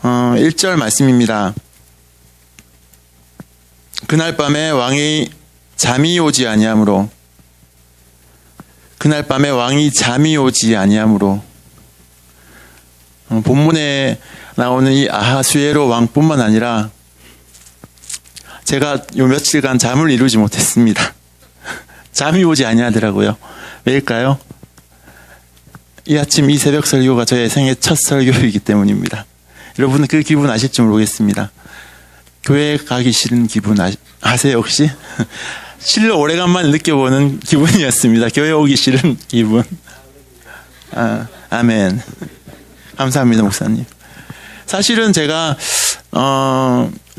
1절 말씀입니다. 그날 밤에 왕이 잠이 오지 아니하므로, 그날 밤에 왕이 잠이 오지 아니하므로. 본문에 나오는 이 아하수에로 왕뿐만 아니라 제가 요 며칠간 잠을 이루지 못했습니다. 잠이 오지 아니하더라고요. 왜일까요? 이 아침 이 새벽 설교가 저의 생애 첫 설교이기 때문입니다. 여러분은 그 기분 아실지 모르겠습니다. 교회 가기 싫은 기분 아세요 혹시? 실로 오래간만에 느껴보는 기분이었습니다. 교회 오기 싫은 기분. 아멘. 감사합니다, 목사님. 사실은 제가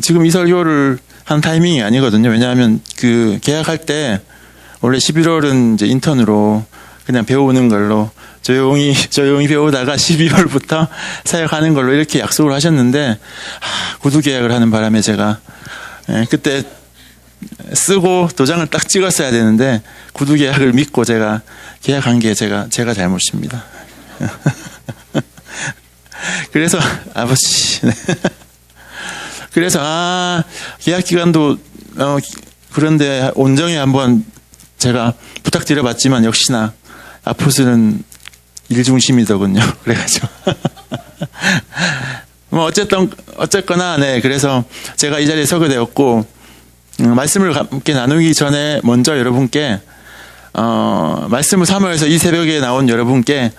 지금 이 설교를 한 타이밍이 아니거든요. 왜냐하면 그 계약할 때 원래 11월은 이제 인턴으로 그냥 배우는 걸로 조용히 배우다가 12월부터 사역하는 걸로 이렇게 약속을 하셨는데, 구두 계약을 하는 바람에 제가 그때 쓰고 도장을 딱 찍었어야 되는데 구두 계약을 믿고 제가 계약한 게 제가 잘못입니다. 그래서 아버지, 그래서 계약 기간도 그런데 온정에 한번 제가 부탁드려봤지만 역시나 아포스는 일 중심이더군요. 그래가지고 뭐 어쨌거나 네, 그래서 제가 이 자리에 서게 되었고, 말씀을 함께 나누기 전에 먼저 여러분께 말씀을 사모해서 이 새벽에 나온 여러분께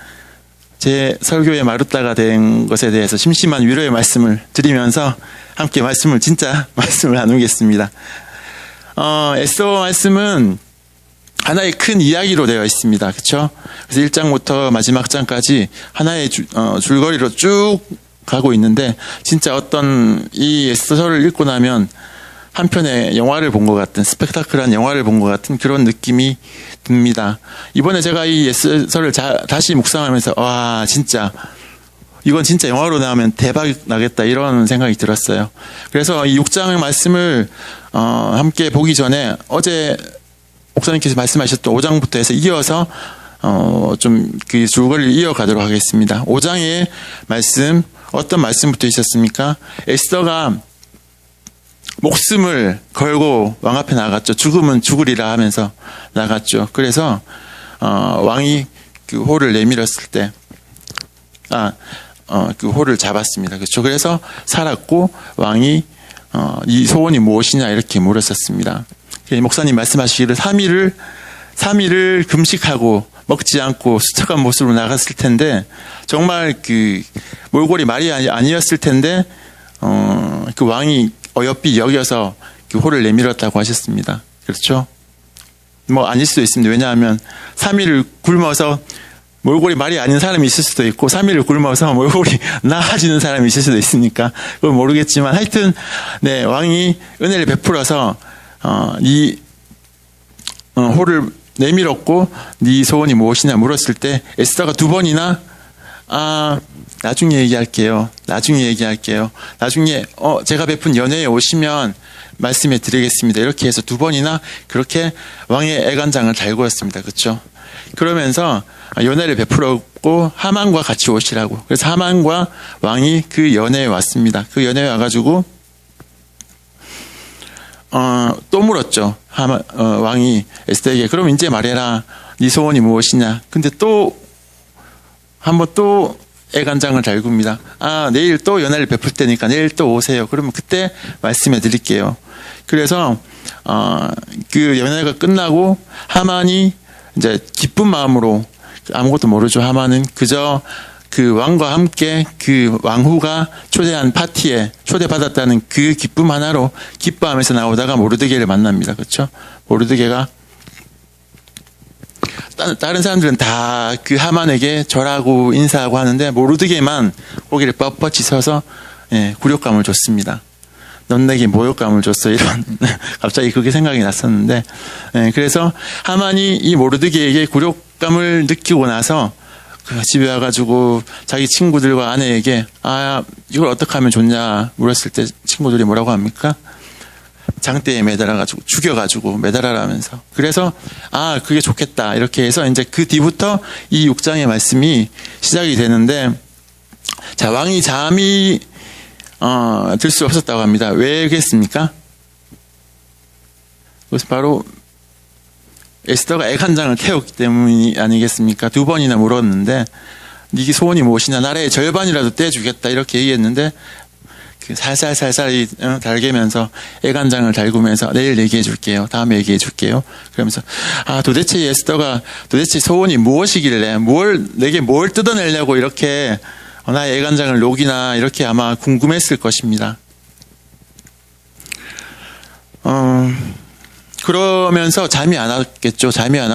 제 설교의 마루따가 된 것에 대해서 심심한 위로의 말씀을 드리면서 함께 말씀을 나누겠습니다. 에스더 말씀은 하나의 큰 이야기로 되어 있습니다. 그렇죠? 그래서 1장부터 마지막 장까지 하나의 줄거리로 쭉 가고 있는데, 진짜 어떤 이 에스더서를 읽고 나면 한 편의 영화를 본 것 같은, 스펙타클한 영화를 본 것 같은 그런 느낌이 듭니다. 이번에 제가 이 에스더서를 다시 묵상하면서 와, 진짜 이건 진짜 영화로 나오면 대박 나겠다, 이런 생각이 들었어요. 그래서 이 6장의 말씀을 함께 보기 전에 어제 목사님께서 말씀하셨던 5장부터 해서 이어서 좀 그 줄거리를 이어가도록 하겠습니다. 5장의 말씀, 어떤 말씀부터 있었습니까? 에스더가 목숨을 걸고 왕 앞에 나갔죠. 죽으면 죽으리라 하면서 나갔죠. 그래서 왕이 그 호를 내밀었을 때 그 호를 잡았습니다. 그렇죠. 그래서 살았고, 왕이 이 소원이 무엇이냐 이렇게 물었었습니다. 목사님 말씀하시기를 3일을 금식하고 먹지 않고 수척한 모습으로 나갔을 텐데, 정말 그 몰골이 말이 아니었을 텐데 그 왕이 어여삐 여겨서 그 호를 내밀었다고 하셨습니다. 그렇죠? 뭐 아닐 수도 있습니다. 왜냐하면 3일을 굶어서 몰골이 말이 아닌 사람이 있을 수도 있고, 3일을 굶어서 몰골이 나아지는 사람이 있을 수도 있으니까 그건 모르겠지만, 하여튼 네, 왕이 은혜를 베풀어서 이 호를 내밀었고, 네 소원이 무엇이냐 물었을 때 에스더가 2번이나 나중에 얘기할게요. 나중에 제가 베푼 연회에 오시면 말씀해 드리겠습니다. 이렇게 해서 2번이나 그렇게 왕의 애간장을 달구었습니다. 그렇죠? 그러면서 연회를 베풀었고 하만과 같이 오시라고. 그래서 하만과 왕이 그 연회에 왔습니다. 그 연회에 와가지고 또 물었죠. 왕이 에스더에게 그럼 이제 말해라. 네 소원이 무엇이냐. 근데 한번 또 애간장을 달굽니다. 내일 또 연회를 베풀 테니까 내일 또 오세요. 그러면 그때 말씀해 드릴게요. 그래서 그 연회가 끝나고 하만이 이제 기쁜 마음으로, 아무것도 모르죠. 하만은 그저 그 왕과 함께 그 왕후가 초대한 파티에 초대받았다는 그 기쁨 하나로 기뻐하면서 나오다가 모르드게를 만납니다. 그렇죠? 모르드게가, 다른 사람들은 다 그 하만에게 절하고 인사하고 하는데 모르드게만 고개를 뻣뻣이 서서 굴욕감을 줬습니다. 넌 내게 모욕감을 줬어, 이런 갑자기 그게 생각이 났었는데, 그래서 하만이 이 모르드게에게 굴욕감을 느끼고 나서 집에 와가지고 자기 친구들과 아내에게 이걸 어떻게 하면 좋냐 물었을 때 친구들이 뭐라고 합니까? 장대에 매달아가지고 죽여가지고 매달아라면서. 그래서 그게 좋겠다 이렇게 해서 이제 그 뒤부터 이 6장의 말씀이 시작이 되는데, 자, 왕이 잠이 들 수 없었다고 합니다. 왜 그랬습니까? 그것은 바로 에스더가 애간장을 태웠기 때문이 아니겠습니까? 2번이나 물었는데 네 소원이 무엇이냐, 나라의 절반이라도 떼주겠다 이렇게 얘기했는데 살살 달개면서 애간장을 달구면서 내일 얘기해 줄게요, 다음에 얘기해 줄게요 그러면서 도대체 에스더가 도대체 소원이 무엇이길래 내게 뭘 뜯어내려고 이렇게 나의 애간장을 녹이나 이렇게 아마 궁금했을 것입니다. 그러면서 잠이 안 왔겠죠. 잠이 안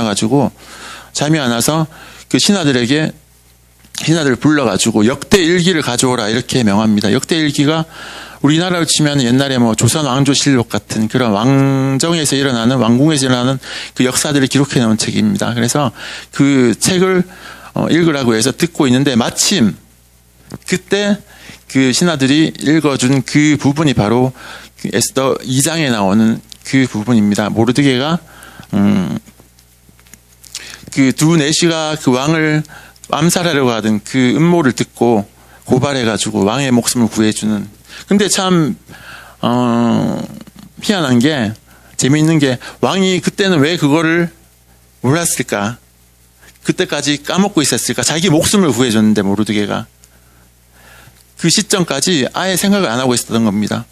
와서 그 신하들을 불러가지고 역대일기를 가져오라 이렇게 명합니다. 역대일기가 우리나라로 치면 옛날에 조선 왕조실록 같은 그런 왕궁에서 일어나는 그 역사들을 기록해 놓은 책입니다. 그래서 그 책을 읽으라고 해서 듣고 있는데 마침 그때 그 신하들이 읽어준 그 부분이 바로 그 에스더 2장에 나오는 그 부분입니다. 모르드게가 그 두 내시가 그 왕을 암살하려고 하던 그 음모를 듣고 고발해가지고 왕의 목숨을 구해주는. 근데 참 희한한 게, 재미있는 게, 왕이 그때는 왜 그거를 몰랐을까? 그때까지 까먹고 있었을까? 자기 목숨을 구해줬는데 모르드게가 그 시점까지 아예 생각을 안 하고 있었던 겁니다.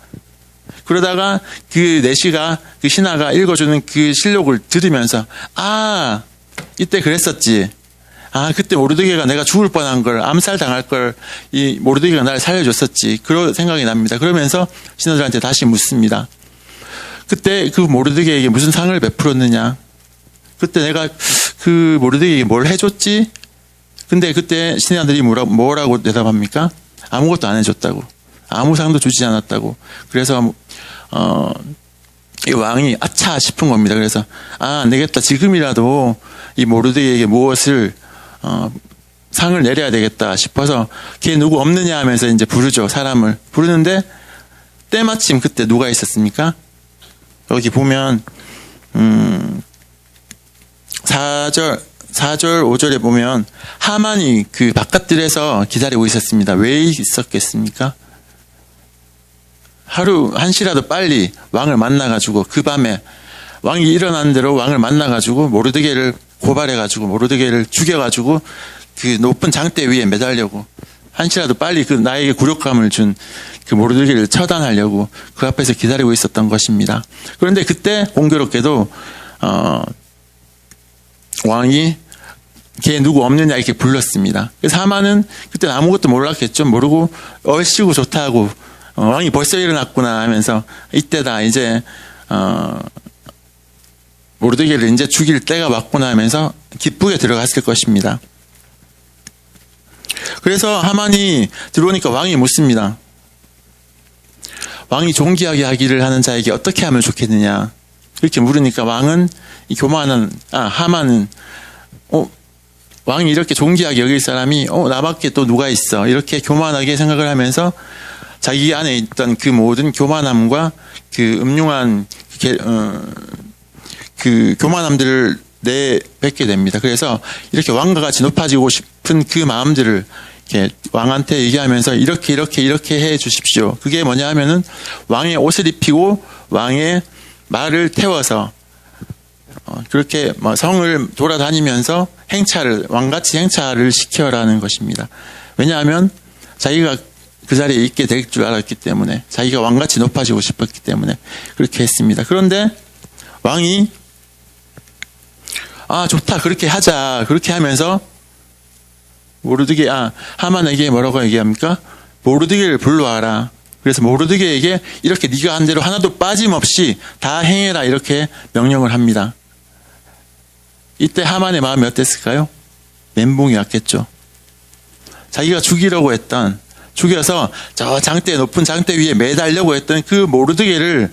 그러다가 그 내시가, 그 신하가 읽어주는 그 실록을 들으면서 이때 그랬었지. 그때 모르드게가 내가 죽을 뻔한 걸, 암살 당할 걸, 이 모르드게가 나를 살려줬었지. 그런 생각이 납니다. 그러면서 신하들한테 다시 묻습니다. 그때 그 모르드게에게 무슨 상을 베풀었느냐? 그때 내가 그 모르드게에게 뭘 해줬지? 근데 그때 신하들이 뭐라고 대답합니까? 아무것도 안 해줬다고. 아무 상도 주지 않았다고. 그래서 이 왕이 아차 싶은 겁니다. 그래서 안 되겠다. 지금이라도 이 모르드게에게 무엇을 상을 내려야 되겠다 싶어서 걔 누구 없느냐 하면서 이제 부르죠. 사람을 부르는데 때마침 그때 누가 있었습니까? 여기 보면 4절 5절에 보면 하만이 그 바깥들에서 기다리고 있었습니다. 왜 있었겠습니까? 하루 한시라도 빨리 왕을 만나가지고, 그 밤에 왕이 일어난 대로 왕을 만나가지고 모르드게를 고발해가지고 모르드게를 죽여가지고 그 높은 장대 위에 매달려고, 한시라도 빨리 그 나에게 굴욕감을 준 그 모르드게를 처단하려고 그 앞에서 기다리고 있었던 것입니다. 그런데 그때 공교롭게도 왕이 걔 누구 없느냐 이렇게 불렀습니다. 그래서 하만은 그때 아무것도 몰랐겠죠. 모르고 얼씨구 좋다고 왕이 벌써 일어났구나 하면서 이때다, 이제 모르드게를 이제 죽일 때가 왔구나 하면서 기쁘게 들어갔을 것입니다. 그래서 하만이 들어오니까 왕이 묻습니다. 왕이 존귀하게 하기를 하는 자에게 어떻게 하면 좋겠느냐 이렇게 물으니까 왕은 하만은 왕이 이렇게 존귀하게 여길 사람이 나밖에 또 누가 있어, 이렇게 교만하게 생각을 하면서 자기 안에 있던 그 모든 교만함과 그 음흉한 그 교만함들을 내뱉게 됩니다. 그래서 이렇게 왕과 같이 높아지고 싶은 그 마음들을 이렇게 왕한테 얘기하면서 이렇게 해 주십시오. 그게 뭐냐 하면은 왕의 옷을 입히고 왕의 말을 태워서 그렇게 성을 돌아다니면서 왕같이 행차를 시켜라는 것입니다. 왜냐하면 자기가 그 자리에 있게 될 줄 알았기 때문에, 자기가 왕같이 높아지고 싶었기 때문에 그렇게 했습니다. 그런데 왕이 좋다, 그렇게 하자, 그렇게 하면서 하만에게 뭐라고 얘기합니까? 모르드게를 불러와라. 그래서 모르드게에게 이렇게 네가 한 대로 하나도 빠짐없이 다 행해라 이렇게 명령을 합니다. 이때 하만의 마음이 어땠을까요? 멘붕이 왔겠죠. 자기가 죽여서 저 높은 장대 위에 매달려고 했던 그 모르드게를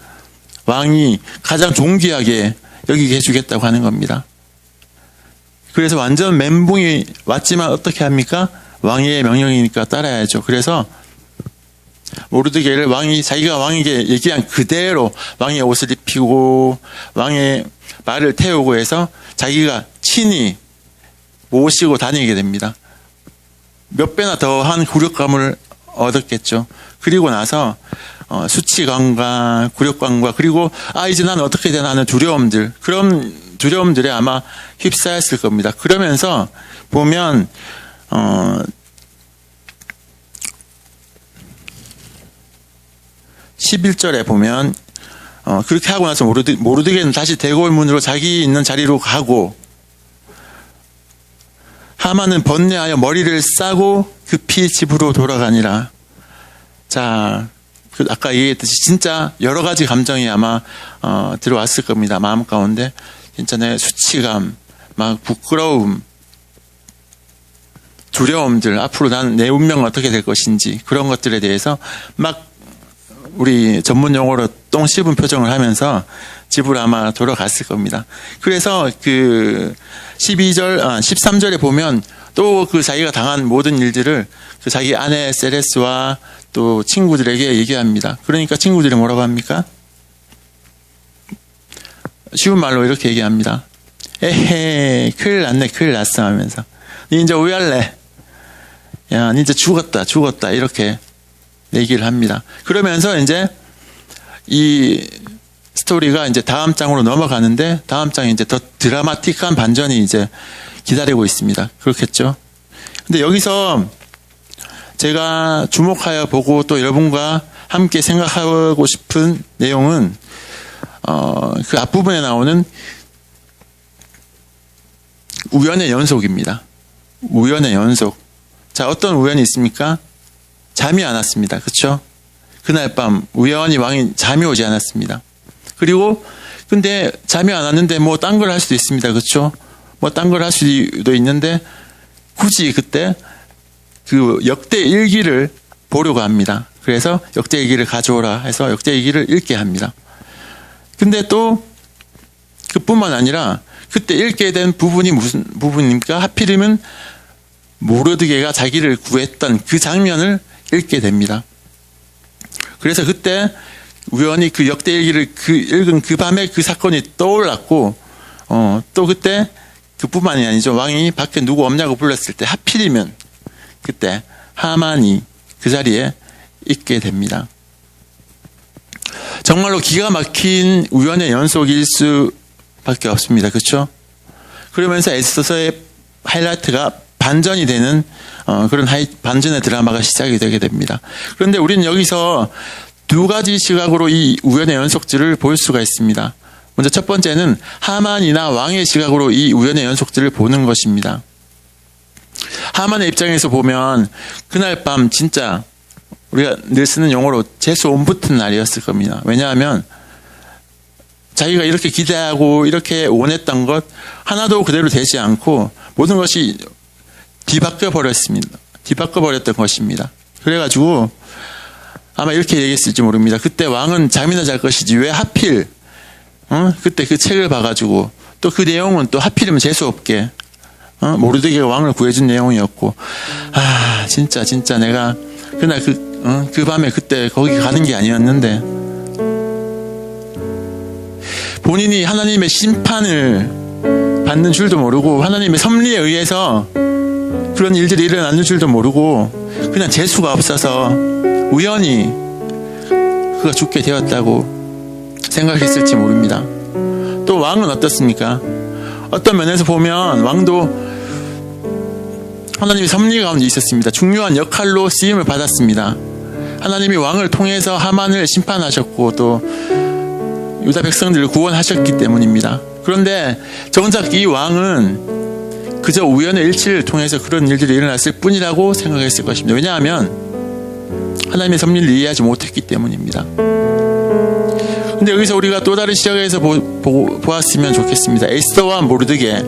왕이 가장 존귀하게 여기게 해주겠다고 하는 겁니다. 그래서 완전 멘붕이 왔지만 어떻게 합니까? 왕의 명령이니까 따라야죠. 그래서 모르드게를 자기가 왕에게 얘기한 그대로 왕의 옷을 입히고 왕의 말을 태우고 해서 자기가 친히 모시고 다니게 됩니다. 몇 배나 더한 굴욕감을 얻었겠죠. 그리고 나서 수치감과 굴욕감과 그리고 이제 나는 어떻게 되나 하는 두려움들, 그런 두려움들에 아마 휩싸였을 겁니다. 그러면서 보면 11절에 보면 그렇게 하고 나서 모르드게는 다시 대궐문으로 자기 있는 자리로 가고 하만은 번뇌하여 머리를 싸고 급히 집으로 돌아가니라. 자, 아까 얘기했듯이 진짜 여러 가지 감정이 아마 들어왔을 겁니다. 마음 가운데 진짜 내 수치감, 막 부끄러움, 두려움들, 앞으로 난 내 운명은 어떻게 될 것인지 그런 것들에 대해서 막 우리 전문 용어로 똥 씹은 표정을 하면서 집으로 아마 돌아갔을 겁니다. 그래서 그 13절에 보면 또 그 자기가 당한 모든 일들을 그 자기 아내 세레스와 또 친구들에게 얘기합니다. 그러니까 친구들이 뭐라고 합니까? 쉬운 말로 이렇게 얘기합니다. 에헤, 큰일 났네, 큰일 났어 하면서. 니 이제 오해할래? 야, 니 이제 죽었다. 이렇게 얘기를 합니다. 그러면서 이제 이 스토리가 이제 다음 장으로 넘어가는데 다음 장에 이제 더 드라마틱한 반전이 이제 기다리고 있습니다. 그렇겠죠? 근데 여기서 제가 주목하여 보고 또 여러분과 함께 생각하고 싶은 내용은 그 앞부분에 나오는 우연의 연속입니다. 우연의 연속. 자, 어떤 우연이 있습니까? 잠이 안 왔습니다. 그렇죠? 그날 밤 우연히 왕이 잠이 오지 않았습니다. 그리고 근데 잠이 안 왔는데 뭐 딴 걸 할 수도 있습니다. 그렇죠? 뭐 딴 걸 할 수도 있는데 굳이 그때 그 역대 일기를 보려고 합니다. 그래서 역대 일기를 가져오라 해서 역대 일기를 읽게 합니다. 근데 또 그뿐만 아니라 그때 읽게 된 부분이 무슨 부분입니까? 하필이면 모르드게가 자기를 구했던 그 장면을 읽게 됩니다. 그래서 그때 우연히 그 역대일기를 읽은 그 밤에 그 사건이 떠올랐고 또 그때 그뿐만이 아니죠. 왕이 밖에 누구 없냐고 불렀을 때 하필이면 그때 하만이 그 자리에 있게 됩니다. 정말로 기가 막힌 우연의 연속일 수밖에 없습니다. 그렇죠? 그러면서 에스더서의 하이라이트가 반전이 되는 그런 반전의 드라마가 시작이 되게 됩니다. 그런데 우리는 여기서 두 가지 시각으로 이 우연의 연속들을 볼 수가 있습니다. 먼저 첫 번째는 하만이나 왕의 시각으로 이 우연의 연속들을 보는 것입니다. 하만의 입장에서 보면 그날 밤 진짜 우리가 늘 쓰는 용어로 재수 온 붙은 날이었을 겁니다. 왜냐하면 자기가 이렇게 기대하고 이렇게 원했던 것 하나도 그대로 되지 않고 모든 것이 뒤바뀌어 버렸던 것입니다. 그래가지고 아마 이렇게 얘기했을지 모릅니다. 그때 왕은 잠이나 잘 것이지 왜 하필 그때 그 책을 봐가지고 또 그 내용은 또 하필이면 재수 없게 모르드게가 왕을 구해준 내용이었고 진짜 내가 그날 그 밤에 그때 거기 가는 게 아니었는데 본인이 하나님의 심판을 받는 줄도 모르고 하나님의 섭리에 의해서 그런 일들이 일어나는 줄도 모르고 그냥 재수가 없어서 우연히 그가 죽게 되었다고 생각했을지 모릅니다. 또 왕은 어떻습니까? 어떤 면에서 보면 왕도 하나님의 섭리 가운데 있었습니다. 중요한 역할로 쓰임을 받았습니다. 하나님이 왕을 통해서 하만을 심판하셨고 또 유다 백성들을 구원하셨기 때문입니다. 그런데 정작 이 왕은 그저 우연의 일치를 통해서 그런 일들이 일어났을 뿐이라고 생각했을 것입니다. 왜냐하면 하나님의 섭리를 이해하지 못했기 때문입니다. 그런데 여기서 우리가 또 다른 시각에서 보았으면 좋겠습니다. 에스더와 모르드게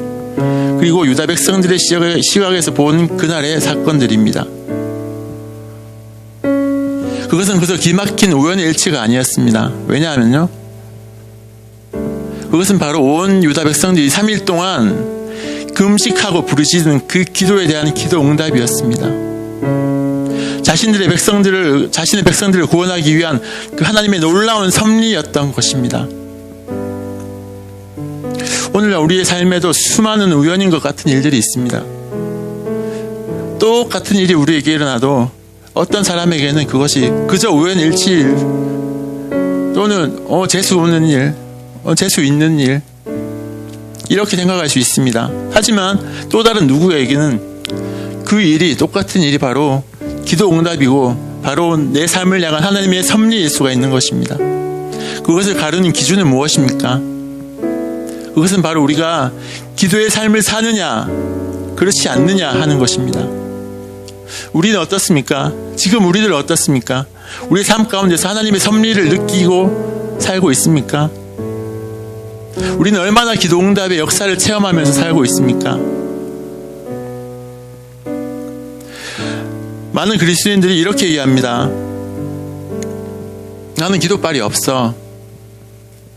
그리고 유다 백성들의 시각에서 본 그날의 사건들입니다. 그것은 그저 기막힌 우연의 일치가 아니었습니다. 왜냐하면요, 그것은 바로 온 유다 백성들이 3일 동안 금식하고 부르짖는 그 기도에 대한 기도 응답이었습니다. 자신의 백성들을 구원하기 위한 그 하나님의 놀라운 섭리였던 것입니다. 오늘날 우리의 삶에도 수많은 우연인 것 같은 일들이 있습니다. 똑같은 일이 우리에게 일어나도 어떤 사람에게는 그것이 그저 우연일치일 또는 재수 없는 일, 재수 있는 일 이렇게 생각할 수 있습니다. 하지만 또 다른 누구에게는 그 일이 똑같은 일이 바로 기도 응답이고 바로 내 삶을 향한 하나님의 섭리일 수가 있는 것입니다. 그것을 가르는 기준은 무엇입니까? 그것은 바로 우리가 기도의 삶을 사느냐 그렇지 않느냐 하는 것입니다. 우리는 어떻습니까? 지금 우리들 어떻습니까? 우리의 삶 가운데서 하나님의 섭리를 느끼고 살고 있습니까? 우리는 얼마나 기도 응답의 역사를 체험하면서 살고 있습니까? 많은 그리스도인들이 이렇게 이해합니다. 나는 기도빨이 없어.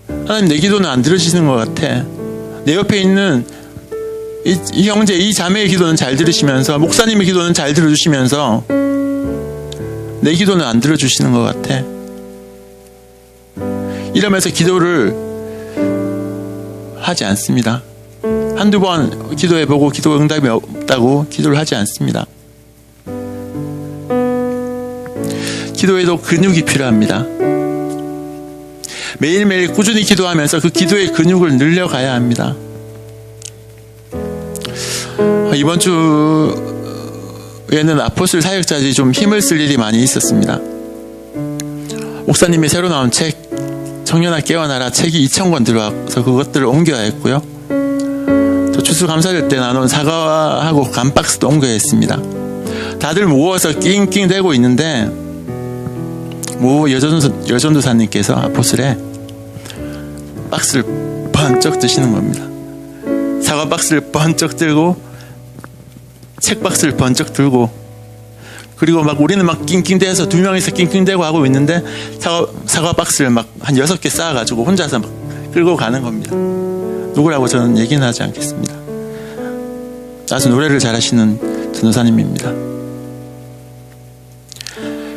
하나님 내 기도는 안 들으시는 것 같아. 내 옆에 있는 이 형제, 이 자매의 기도는 잘 들으시면서 목사님의 기도는 잘 들어주시면서 내 기도는 안 들어주시는 것 같아. 이러면서 기도를 하지 않습니다. 한두 번 기도해보고 기도 응답이 없다고 기도를 하지 않습니다. 기도에도 근육이 필요합니다. 매일매일 꾸준히 기도하면서 그 기도의 근육을 늘려가야 합니다. 이번 주에는 아포스톨 사역자들이 좀 힘을 쓸 일이 많이 있었습니다. 목사님이 새로 나온 책 청년아 깨어나라 책이 2,000권 들어와서 그것들을 옮겨야 했고요. 또 추수감사절 때 나눈 사과하고 감박스도 옮겨야 했습니다. 다들 모어서 낑낑대고 있는데 여전도사님께서 아포스톨에 박스를 번쩍 드시는 겁니다. 사과 박스를 번쩍 들고 책 박스를 번쩍 들고 그리고 막 우리는 막 낑낑대서 두 명이서 낑낑대고 하고 있는데 사과 박스를 막 한 6개 쌓아가지고 혼자서 막 끌고 가는 겁니다. 누구라고 저는 얘기는 하지 않겠습니다. 아주 노래를 잘하시는 전도사님입니다.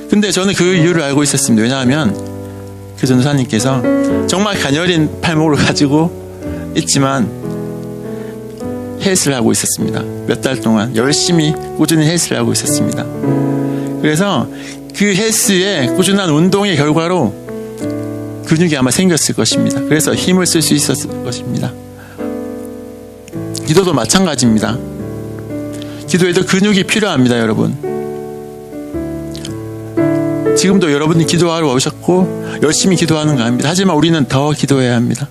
근데 저는 그 이유를 알고 있었습니다. 왜냐하면 그 전도사님께서 정말 가녀린 팔목을 가지고 있지만 헬스를 하고 있었습니다. 몇 달 동안 열심히 꾸준히 헬스를 하고 있었습니다. 그래서 그 헬스의 꾸준한 운동의 결과로 근육이 아마 생겼을 것입니다. 그래서 힘을 쓸 수 있었을 것입니다. 기도도 마찬가지입니다. 기도에도 근육이 필요합니다, 여러분. 지금도 여러분이 기도하러 오셨고 열심히 기도하는 거 아닙니다. 하지만 우리는 더 기도해야 합니다.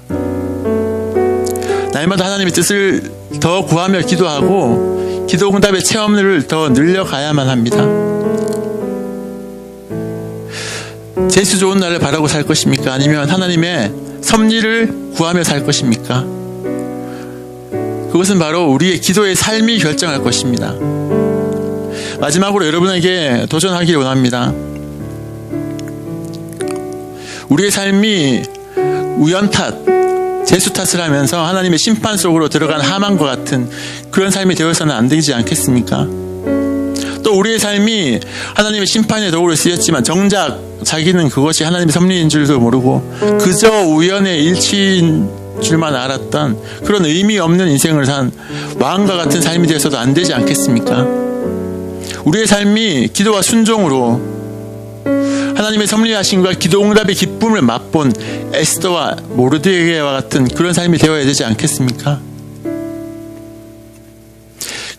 날마다 하나님의 뜻을 더 구하며 기도하고 기도 응답의 체험을 더 늘려가야만 합니다. 재수 좋은 날을 바라고 살 것입니까? 아니면 하나님의 섭리를 구하며 살 것입니까? 그것은 바로 우리의 기도의 삶이 결정할 것입니다. 마지막으로 여러분에게 도전하기를 원합니다. 우리의 삶이 우연 탓, 재수 탓을 하면서 하나님의 심판 속으로 들어간 하만과 같은 그런 삶이 되어서는 안 되지 않겠습니까? 또 우리의 삶이 하나님의 심판의 도구로 쓰였지만 정작 자기는 그것이 하나님의 섭리인 줄도 모르고 그저 우연의 일치인 줄만 알았던 그런 의미 없는 인생을 산 왕과 같은 삶이 되어서도 안 되지 않겠습니까? 우리의 삶이 기도와 순종으로 하나님의 섭리하심과 기도 응답의 기쁨을 맛본 에스더와 모르드게와 같은 그런 삶이 되어야 되지 않겠습니까?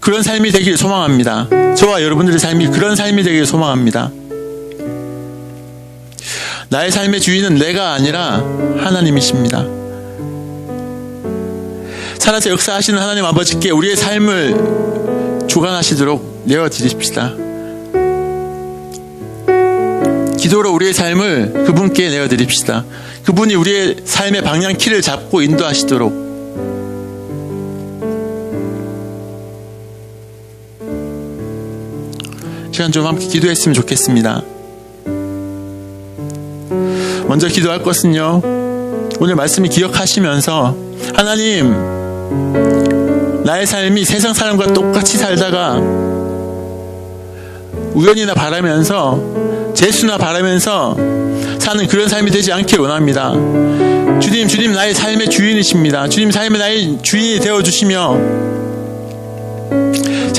그런 삶이 되기를 소망합니다. 저와 여러분들의 삶이 그런 삶이 되기를 소망합니다. 나의 삶의 주인은 내가 아니라 하나님이십니다. 살아서 역사하시는 하나님 아버지께 우리의 삶을 주관하시도록 내어드립시다. 기도로 우리의 삶을 그분께 내어드립시다. 그분이 우리의 삶의 방향키를 잡고 인도하시도록. 시간 좀 함께 기도했으면 좋겠습니다. 먼저 기도할 것은요, 오늘 말씀을 기억하시면서 하나님, 나의 삶이 세상 사람과 똑같이 살다가 우연이나 바라면서 재수나 바라면서 사는 그런 삶이 되지 않길 원합니다. 주님 나의 삶의 주인이십니다. 주님 삶의 나의 주인이 되어주시며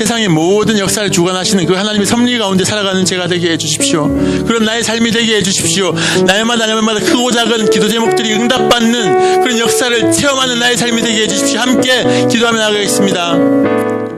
세상의 모든 역사를 주관하시는 그 하나님의 섭리 가운데 살아가는 제가 되게 해주십시오. 그런 나의 삶이 되게 해주십시오. 날마다 크고 작은 기도 제목들이 응답받는 그런 역사를 체험하는 나의 삶이 되게 해주십시오. 함께 기도하며 나가겠습니다.